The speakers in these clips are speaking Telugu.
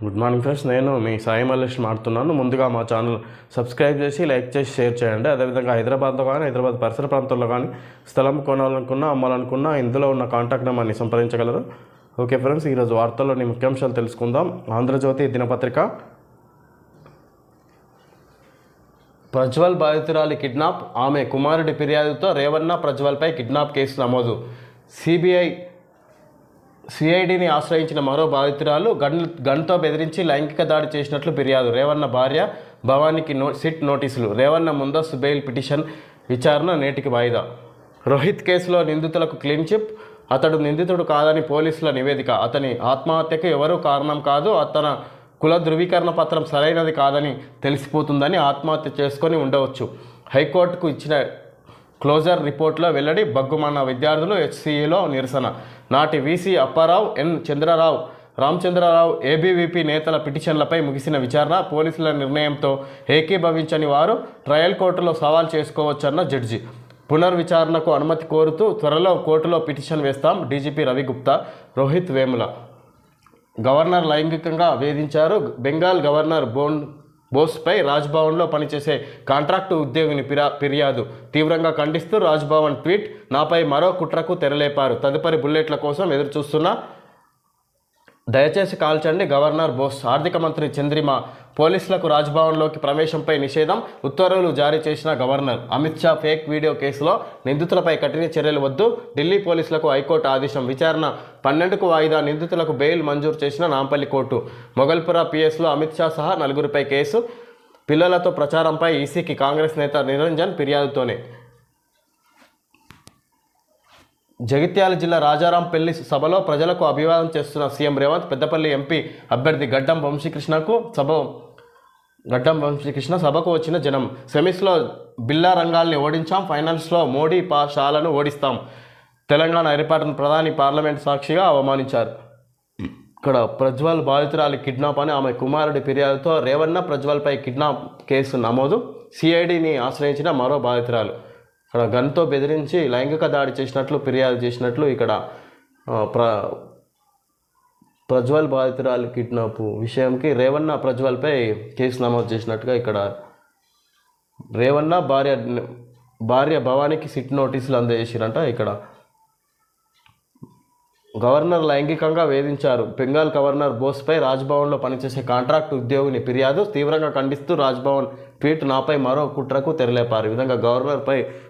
గుడ్ మార్నింగ్ ఫ్రెండ్స్, నేను మీ సాయి మల్లేష్ మాట్లాడుతున్నాను. ముందుగా మా ఛానల్ సబ్స్క్రైబ్ చేసి లైక్ చేసి షేర్ చేయండి. అదేవిధంగా హైదరాబాద్లో కానీ హైదరాబాద్ పరిసర ప్రాంతాల్లో కానీ స్థలం కొనాలనుకున్నా అమ్మాలనుకున్నా ఇందులో ఉన్న కాంటాక్ట్ నెంబర్ని సంప్రదించగలరు. ఓకే ఫ్రెండ్స్, ఈరోజు వార్తల్లోని ముఖ్యాంశాలు తెలుసుకుందాం. ఆంధ్రజ్యోతి దినపత్రిక, ప్రజ్వల్ బాధితురాలి కిడ్నాప్, ఆమె కుమారుడి ఫిర్యాదుతో రేవన్న ప్రజ్వల్పై కిడ్నాప్ కేసు నమోదు. సిఐడిని ఆశ్రయించిన మరో బాధితురాలు గన్తో బెదిరించి లైంగిక దాడి చేసినట్లు ఫిర్యాదు. రేవన్న భార్య భవానికి సిట్ నోటీసులు. రేవన్న ముందస్తు బెయిల్ పిటిషన్ విచారణ నేటికి వాయిదా. రోహిత్ కేసులో నిందితులకు క్లీన్ చిప్, అతడు నిందితుడు కాదని పోలీసుల నివేదిక. అతని ఆత్మహత్యకు ఎవరూ కారణం కాదు, అతన కుల ధృవీకరణ పత్రం సరైనది కాదని తెలిసిపోతుందని ఆత్మహత్య చేసుకొని ఉండవచ్చు. హైకోర్టుకు ఇచ్చిన క్లోజర్ రిపోర్టులో వెల్లడి. బగ్గుమన్న విద్యార్థులు హెచ్సిఈలో నిరసన. నాటి వీసీ అప్పారావు, ఎన్ రామచంద్రరావు ఏబీవీపీ నేతల పిటిషన్లపై ముగిసిన విచారణ. పోలీసుల నిర్ణయంతో ఏకీభవించని వారు ట్రయల్ కోర్టులో సవాల్ చేసుకోవచ్చన్న జడ్జి. పునర్విచారణకు అనుమతి కోరుతూ త్వరలో కోర్టులో పిటిషన్ వేస్తాం. డీజీపీ రవిగుప్తా. రోహిత్ వేముల. గవర్నర్ లైంగికంగా వేధించారు. బెంగాల్ గవర్నర్ బోస్పై రాజ్భవన్లో పనిచేసే కాంట్రాక్టు ఉద్యోగిని ఫిర్యాదు. తీవ్రంగా ఖండిస్తూ రాజ్భవన్ ట్వీట్. నాపై మరో కుట్రకు తెరలేపారు. తదుపరి బుల్లెట్ల కోసం ఎదురుచూస్తున్న దయచేసి కాల్చండి గవర్నర్ బోస్. ఆర్థిక మంత్రి చంద్రిమ. పోలీసులకు రాజ్భవన్లోకి ప్రవేశంపై నిషేధం. ఉత్తర్వులు జారీ చేసిన governor. Amit Shah fake video కేసులో నిందితులపై కఠిన చర్యలు వద్దు. ఢిల్లీ పోలీసులకు హైకోర్టు ఆదేశం. విచారణ 12కు వాయిదా. నిందితులకు బెయిల్ మంజూరు చేసిన నాంపల్లి కోర్టు. మొగల్పుర పిఎస్లో అమిత్ షా సహా 4గురిపై కేసు. పిల్లలతో ప్రచారంపై ఈసీకి కాంగ్రెస్ నేత నిరంజన్ ఫిర్యాదుతోనే. జగిత్యాల జిల్లా రాజారాం పెళ్లి సభలో ప్రజలకు అభివాదం చేస్తున్న సీఎం రేవంత్. పెద్దపల్లి ఎంపీ అభ్యర్థి గడ్డం వంశీకృష్ణ సభకు వచ్చిన జనం. సెమీస్లో బిల్లా రంగాల్ని ఓడించాం, ఫైనల్స్లో మోడీ షాలను ఓడిస్తాం. తెలంగాణ ఏర్పాటును ప్రధాని పార్లమెంట్ సాక్షిగా అవమానించారు. ఇక్కడ ప్రజ్వల్ బాధితురాలి కిడ్నాప్ అని ఆమె కుమారుడి ఫిర్యాదుతో రేవన్న ప్రజ్వల్పై కిడ్నాప్ కేసు నమోదు. సిఐడిని ఆశ్రయించిన మరో బాధితురాలు. ఇక్కడ గన్తో బెదిరించి లైంగిక దాడి చేసినట్లు ఫిర్యాదు చేసినట్లు ఇక్కడ ప్రజ్వల్ బాధితురాలి కిడ్నాప్ విషయంకి రేవన్న ప్రజ్వల్పై కేసు నమోదు చేసినట్టుగా ఇక్కడ రేవన్న భార్య భవానికి సిట్ నోటీసులు అందజేసిరంట. ఇక్కడ గవర్నర్ లైంగికంగా వేధించారు. బెంగాల్ గవర్నర్ బోస్పై రాజ్భవన్లో పనిచేసే కాంట్రాక్ట్ ఉద్యోగిని ఫిర్యాదు. తీవ్రంగా ఖండిస్తూ రాజ్భవన్ ట్వీట్. నాపై మరో కుట్రకు తెరలేపారు. ఈ విధంగా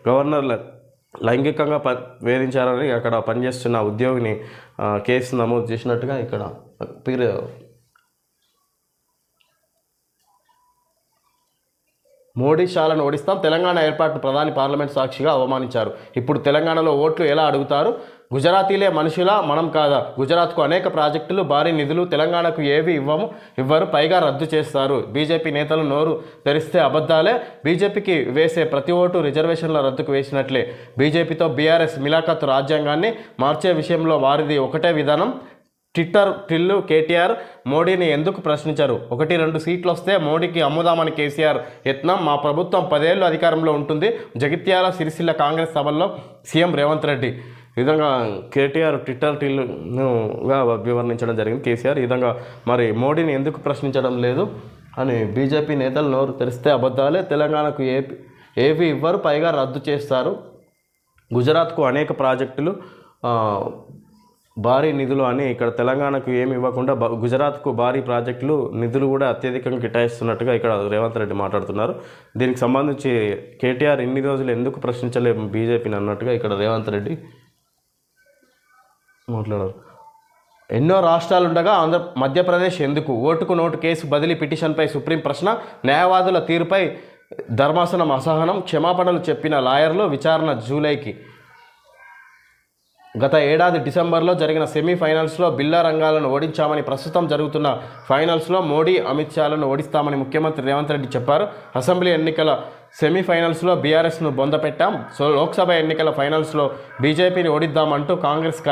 గవర్నర్ లైంగికంగా వేధించారని అక్కడ పనిచేస్తున్న ఉద్యోగిని కేసు నమోదు చేసినట్టుగా ఇక్కడ మోడీ షాలను ఓడిస్తాం. తెలంగాణ ఏర్పాటు ప్రధాని పార్లమెంట్ సాక్షిగా అవమానించారు. ఇప్పుడు తెలంగాణలో ఓట్లు ఎలా అడుగుతారు? గుజరాతీలే మనుషులా, మనం కాదా? గుజరాత్కు అనేక ప్రాజెక్టులు, భారీ నిధులు, తెలంగాణకు ఏవి ఇవ్వరు, పైగా రద్దు చేస్తారు. బీజేపీ నేతలు నోరు తెరిస్తే అబద్ధాలే. బీజేపీకి వేసే ప్రతి ఓటు రిజర్వేషన్ల రద్దుకు వేసినట్లే. బీజేపీతో బీఆర్ఎస్ మిలాఖత్ రాజ్యాంగాన్ని మార్చే విషయంలో వారిది ఒకటే విధానం. ట్రిల్లు కేటీఆర్. మోడీని ఎందుకు ప్రశ్నించరు? 1-2 సీట్లు వస్తే మోడీకి అమ్ముదామని కేసీఆర్ యత్నం. మా ప్రభుత్వం 10 ఏళ్ళు అధికారంలో ఉంటుంది. జగిత్యాల సిరిసిల్ల కాంగ్రెస్ సభల్లో సీఎం రేవంత్ రెడ్డి. ఈ విధంగా కేటీఆర్ టిల్లుగా వివరించడం జరిగింది కేసీఆర్. ఈ విధంగా మరి మోడీని ఎందుకు ప్రశ్నించడం లేదు అని బీజేపీ నేతలు నోరు తెరిస్తే అబద్ధాలే. తెలంగాణకు ఏవి ఇవ్వరు, పైగా రద్దు చేస్తారు. గుజరాత్కు అనేక ప్రాజెక్టులు, భారీ నిధులు అని ఇక్కడ తెలంగాణకు ఏమి ఇవ్వకుండా గుజరాత్కు భారీ ప్రాజెక్టులు, నిధులు కూడా అత్యధికంగా కేటాయిస్తున్నట్టుగా ఇక్కడ రేవంత్ రెడ్డి మాట్లాడుతున్నారు. దీనికి సంబంధించి కేటీఆర్ ఇన్ని రోజులు ఎందుకు ప్రశ్నించలేము బీజేపీని అన్నట్టుగా ఇక్కడ రేవంత్ రెడ్డి మాట్లాడారు. ఎన్నో రాష్ట్రాలుండగా మధ్యప్రదేశ్ ఎందుకు? ఓటుకు నోటు కేసు బదిలీ పిటిషన్పై సుప్రీం ప్రశ్న. న్యాయవాదుల తీరుపై ధర్మాసనం అసహనం. క్షమాపణలు చెప్పిన లాయర్లు. విచారణ జూలైకి. గత ఏడాది డిసెంబర్లో జరిగిన సెమీఫైనల్స్లో బిల్లా రంగాలను ఓడించామని, ప్రస్తుతం జరుగుతున్న ఫైనల్స్లో మోడీ అమిత్ షాలను ఓడిస్తామని ముఖ్యమంత్రి రేవంత్ రెడ్డి చెప్పారు. అసెంబ్లీ ఎన్నికల సెమీఫైనల్స్లో బీఆర్ఎస్ను బొందపెట్టాం. లోక్సభ ఎన్నికల ఫైనల్స్లో బీజేపీని ఓడిద్దామంటూ కాంగ్రెస్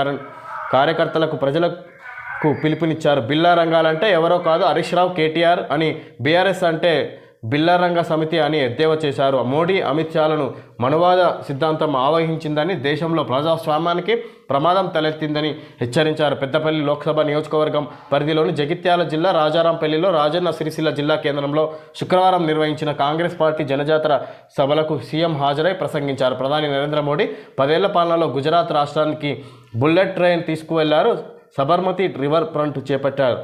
కార్యకర్తలకు ప్రజలకు పిలుపునిచ్చారు. బిల్లా రంగాలంటే ఎవరో కాదు హరీష్ రావు, కేటీఆర్ అని. బీఆర్ఎస్ అంటే బిల్లారంగ సమితి అని ఎద్దేవా చేశారు. మోడీ అమిత్ షాలను మనువాద సిద్ధాంతం ఆవహించిందని, దేశంలో ప్రజాస్వామ్యానికి ప్రమాదం తలెత్తిందని హెచ్చరించారు. పెద్దపల్లి లోక్సభ నియోజకవర్గం పరిధిలోని జగిత్యాల జిల్లా రాజారాంపల్లిలో రాజన్న సిరిసిల్ల జిల్లా కేంద్రంలో శుక్రవారం నిర్వహించిన కాంగ్రెస్ పార్టీ జనజాతర సభలకు సీఎం హాజరై ప్రసంగించారు. ప్రధాని నరేంద్ర మోడీ 10 ఏళ్ల పాలనలో గుజరాత్ రాష్ట్రానికి బుల్లెట్ ట్రైన్ తీసుకువెళ్లారు. సబర్మతి రివర్ ఫ్రంట్ చేపట్టారు.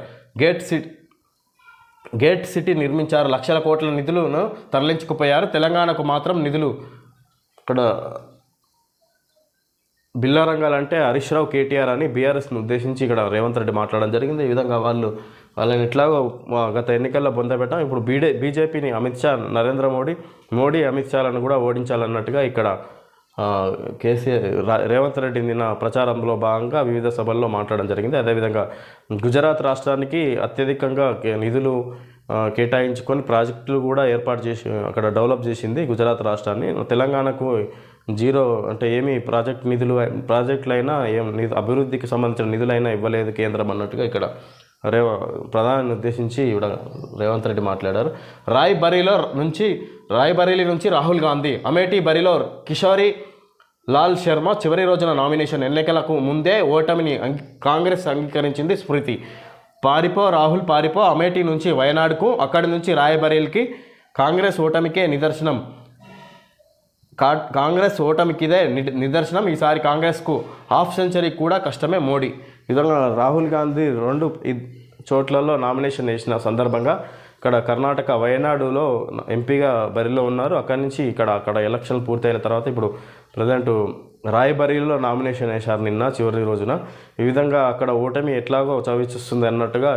గేట్ సిటీ నిర్మించారు. లక్షల కోట్ల నిధులను తరలించుకుపోయారు. తెలంగాణకు మాత్రం నిధులు ఇక్కడ బిల్లారంగాలంటే హరీష్ రావు, కేటీఆర్ అని బీఆర్ఎస్ను ఉద్దేశించి ఇక్కడ రేవంత్ రెడ్డి మాట్లాడడం జరిగింది. ఈ విధంగా వాళ్ళని ఎట్లాగో గత ఎన్నికల్లో పొందబెట్టాం, ఇప్పుడు బీజేపీని అమిత్ షా, నరేంద్ర మోడీ అమిత్ షాలను కూడా ఓడించాలన్నట్టుగా ఇక్కడ రేవంత్ రెడ్డి నిన్న ప్రచారంలో భాగంగా వివిధ సభల్లో మాట్లాడడం జరిగింది. అదేవిధంగా గుజరాత్ రాష్ట్రానికి అత్యధికంగా నిధులు కేటాయించుకొని ప్రాజెక్టులు కూడా ఏర్పాటు చేసి అక్కడ డెవలప్ చేసింది గుజరాత్ రాష్ట్రాన్ని. తెలంగాణకు జీరో అంటే ఏమి ప్రాజెక్టులైనా అభివృద్ధికి సంబంధించిన నిధులైనా ఇవ్వలేదు కేంద్రం అన్నట్టుగా ఇక్కడ ప్రధాని ఉద్దేశించి రేవంత్ రెడ్డి మాట్లాడారు. రాయ్బరేలీ నుంచి రాహుల్ గాంధీ, అమేఠీ బరిలో కిషోరి లాల్ శర్మ. చివరి రోజున నామినేషన్. ఎన్నికలకు ముందే ఓటమిని కాంగ్రెస్ అంగీకరించింది. స్మృతి, పారిపో రాహుల్ పారిపో. అమేఠీ నుంచి వయనాడుకు, అక్కడి నుంచి రాయ్బరేలీకి. కాంగ్రెస్ ఓటమికే నిదర్శనం. నిదర్శనం. ఈసారి కాంగ్రెస్కు హాఫ్ సెంచరీ కూడా కష్టమే. మోడీ విధంగా రాహుల్ గాంధీ 2 చోట్లలో నామినేషన్ వేసిన సందర్భంగా ఇక్కడ కర్ణాటక వయనాడులో ఎంపీగా బరిలో ఉన్నారు. అక్కడి నుంచి అక్కడ ఎలక్షన్లు పూర్తయిన తర్వాత ఇప్పుడు ప్రజెంట్ రాయ్బరేలీలో నామినేషన్ వేశారు నిన్న చివరి రోజున. ఈ విధంగా అక్కడ ఓటమి ఎట్లాగో చవిచూస్తుంది అన్నట్టుగా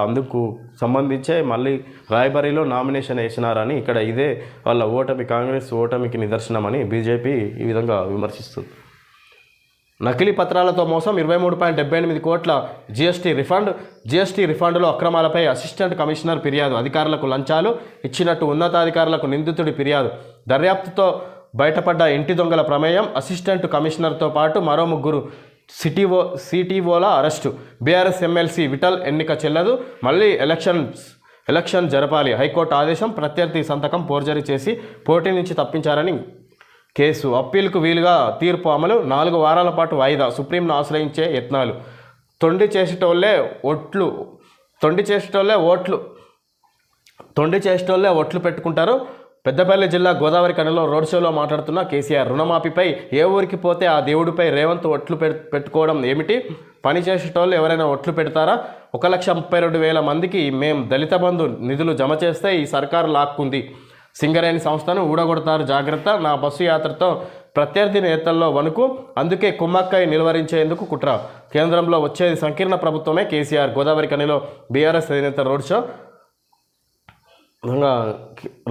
అందుకు సంబంధించే మళ్ళీ రాయ్బరేలీలో నామినేషన్ వేసినారని ఇక్కడ ఇదే వాళ్ళ కాంగ్రెస్ ఓటమికి నిదర్శనమని బీజేపీ ఈ విధంగా విమర్శిస్తుంది. నకిలీ పత్రాలతో మోసం, 23.78 కోట్ల జీఎస్టీ రిఫండ్లో అక్రమాలపై అసిస్టెంట్ కమిషనర్ ఫిర్యాదు. అధికారులకు లంచాలు ఇచ్చినట్టు ఉన్నతాధికారులకు నిందితుడి ఫిర్యాదు. దర్యాప్తుతో బయటపడ్డ ఇంటి దొంగల ప్రమేయం. అసిస్టెంట్ కమిషనర్తో పాటు మరో 3 సిటీఓల అరెస్టు. బీఆర్ఎస్ ఎమ్మెల్సీ విఠల్ ఎన్నిక చెల్లదు, మళ్ళీ ఎలక్షన్ జరపాలి. హైకోర్టు ఆదేశం. ప్రత్యర్థి సంతకం ఫోర్జరీ చేసి పోటీ నుంచి తప్పించారని కేసు. అప్పీలుకు వీలుగా తీర్పు అమలు. 4 వారాల పాటు వాయిదా. సుప్రీంను ఆశ్రయించే యత్నాలు. తొండి చేసేటోళ్లే ఓట్లు పెట్టుకుంటారు. పెద్దపల్లి జిల్లా గోదావరి కనిలో రోడ్ షోలో మాట్లాడుతున్న కేసీఆర్, రుణమాఫీపై ఏ ఊరికి పోతే ఆ దేవుడిపై రేవంత్ ఒట్లు పెట్టుకోవడం ఏమిటి? పని చేసేటోళ్ళు ఎవరైనా ఒట్లు పెడతారా? 1,32,000 మందికి మేం దళిత బంధు నిధులు జమ చేస్తే ఈ సర్కారు లాక్కుంది. సింగరేణి సంస్థను ఊడగొడతారు, జాగ్రత్త. నా బస్సు యాత్రతో ప్రత్యర్థి నేతల్లో వణుకు, అందుకే కుమ్మక్కై నిలువరించేందుకు కుట్ర. కేంద్రంలో వచ్చేది సంకీర్ణ ప్రభుత్వమే. కేసీఆర్ గోదావరి కనిలో బీఆర్ఎస్ అధినేత రోడ్ షో.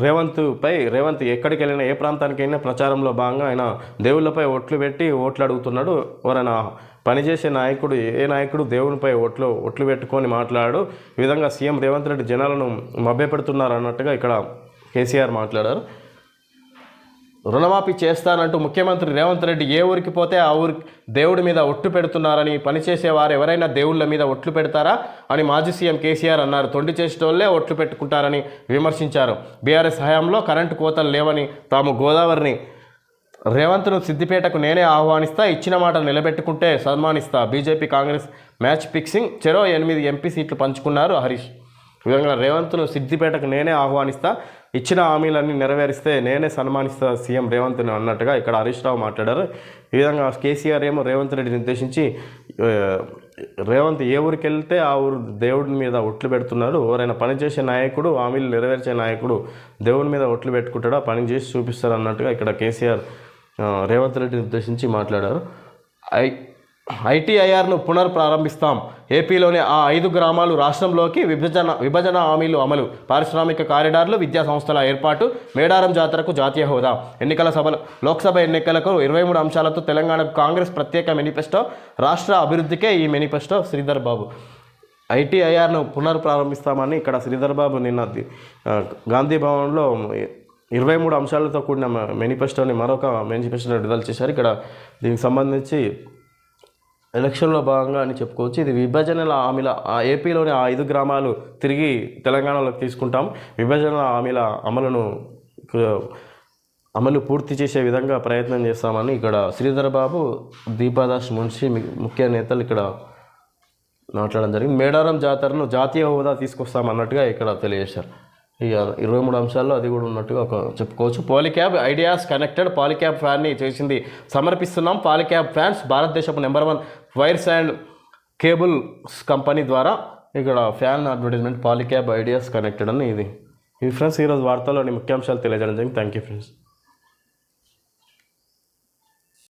రేవంత్ ఎక్కడికి వెళ్ళినా, ఏ ప్రాంతానికైనా ప్రచారంలో భాగంగా ఆయన దేవుళ్ళపై ఓట్లు అడుగుతున్నాడు. ఎవరైనా పనిచేసే నాయకుడు, ఏ నాయకుడు దేవునిపై ఒట్లు పెట్టుకొని మాట్లాడు. ఈ విధంగా సీఎం రేవంత్ రెడ్డి జనాలను మభ్యపెడుతున్నారు అన్నట్టుగా ఇక్కడ కేసీఆర్ మాట్లాడారు. రుణమాఫీ చేస్తానంటూ ముఖ్యమంత్రి రేవంత్ రెడ్డి ఏ ఊరికి పోతే ఆ ఊరి దేవుడి మీద ఒట్టు పెడుతున్నారని, పనిచేసేవారు ఎవరైనా దేవుళ్ళ మీద ఒట్లు పెడతారా అని మాజీ సీఎం కేసీఆర్ అన్నారు. తొండి చేసేటోళ్లే ఒట్లు పెట్టుకుంటారని విమర్శించారు. బీఆర్ఎస్ హయాంలో కరెంటు కోతలు లేవని, తాము గోదావరిని రేవంత్ను సిద్దిపేటకు నేనే ఆహ్వానిస్తా, ఇచ్చిన మాట నిలబెట్టుకుంటే సన్మానిస్తా. BJP Congress match fixing. చెరో 8 ఎంపీ సీట్లు పంచుకున్నారు హరీష్. ఈ విధంగా రేవంత్ను సిద్దిపేటకు నేనే ఆహ్వానిస్తా, ఇచ్చిన హామీలన్నీ నెరవేరిస్తే నేనే సన్మానిస్తా సీఎం రేవంత్ను అన్నట్టుగా ఇక్కడ హరీష్ రావు మాట్లాడారు. ఈ విధంగా కేసీఆర్ ఏమో రేవంత్ రెడ్డిని ఉద్దేశించి, రేవంత్ ఏ ఊరికి వెళ్తే ఆ ఊరు దేవుడి మీద ఒట్లు పెడుతున్నాడు, ఎవరైనా పనిచేసే నాయకుడు, హామీలు నెరవేర్చే నాయకుడు దేవుని మీద ఒట్లు పెట్టుకుంటాడా, పని చేసి చూపిస్తారు అన్నట్టుగా ఇక్కడ కేసీఆర్ రేవంత్ రెడ్డిని ఉద్దేశించి మాట్లాడారు. ఐటీఐఆర్ను పునర్ప్రారంభిస్తాం. ఏపీలోని ఆ 5 గ్రామాలు రాష్ట్రంలోకి విభజన హామీలు అమలు. పారిశ్రామిక కారిడార్లు, విద్యా సంస్థల ఏర్పాటు. మేడారం జాతరకు జాతీయ హోదా. లోక్సభ ఎన్నికలకు 23 అంశాలతో తెలంగాణకు కాంగ్రెస్ ప్రత్యేక మేనిఫెస్టో. రాష్ట్ర అభివృద్ధికే ఈ మేనిఫెస్టో. శ్రీధర్ బాబు ఐటీఐఆర్ను పునర్ప్రారంభిస్తామని ఇక్కడ శ్రీధర్ బాబు నిన్న గాంధీ భవన్లో 23 అంశాలతో కూడిన మేనిఫెస్టోని మరొక మేనిఫెస్టోని విడుదల చేశారు. ఇక్కడ దీనికి సంబంధించి ఎలక్షన్లో భాగంగా అని చెప్పుకోవచ్చు. ఇది విభజనల హామీల ఏపీలోని ఆ 5 గ్రామాలు తిరిగి తెలంగాణలోకి తీసుకుంటాం. విభజనల హామీల అమలు పూర్తి చేసే విధంగా ప్రయత్నం చేస్తామని ఇక్కడ శ్రీధర్ బాబు, దీపాదాస్ మున్షి ముఖ్య నేతలు ఇక్కడ మాట్లాడడం జరిగింది. మేడారం జాతరను జాతీయ హోదా తీసుకొస్తామన్నట్టుగా ఇక్కడ తెలియజేశారు. ఇక 23 అంశాల్లో అది కూడా ఉన్నట్టుగా చెప్పుకోవచ్చు. పాలిక్యాబ్ ఐడియాస్ కనెక్టెడ్ పాలిక్యాబ్ ఫ్యాన్ని చేసింది సమర్పిస్తున్నాం. పాలిక్యాబ్ ఫ్యాన్స్ భారతదేశపు number 1 wires and cables company ద్వారా ఇక్కడ fan advertisement Polycab ideas connected అని ఇది ఫ్రెండ్స్ ఈరోజు వార్తల్లోని ముఖ్యాంశాలు తెలియజేయడం జరిగింది. Thank you friends.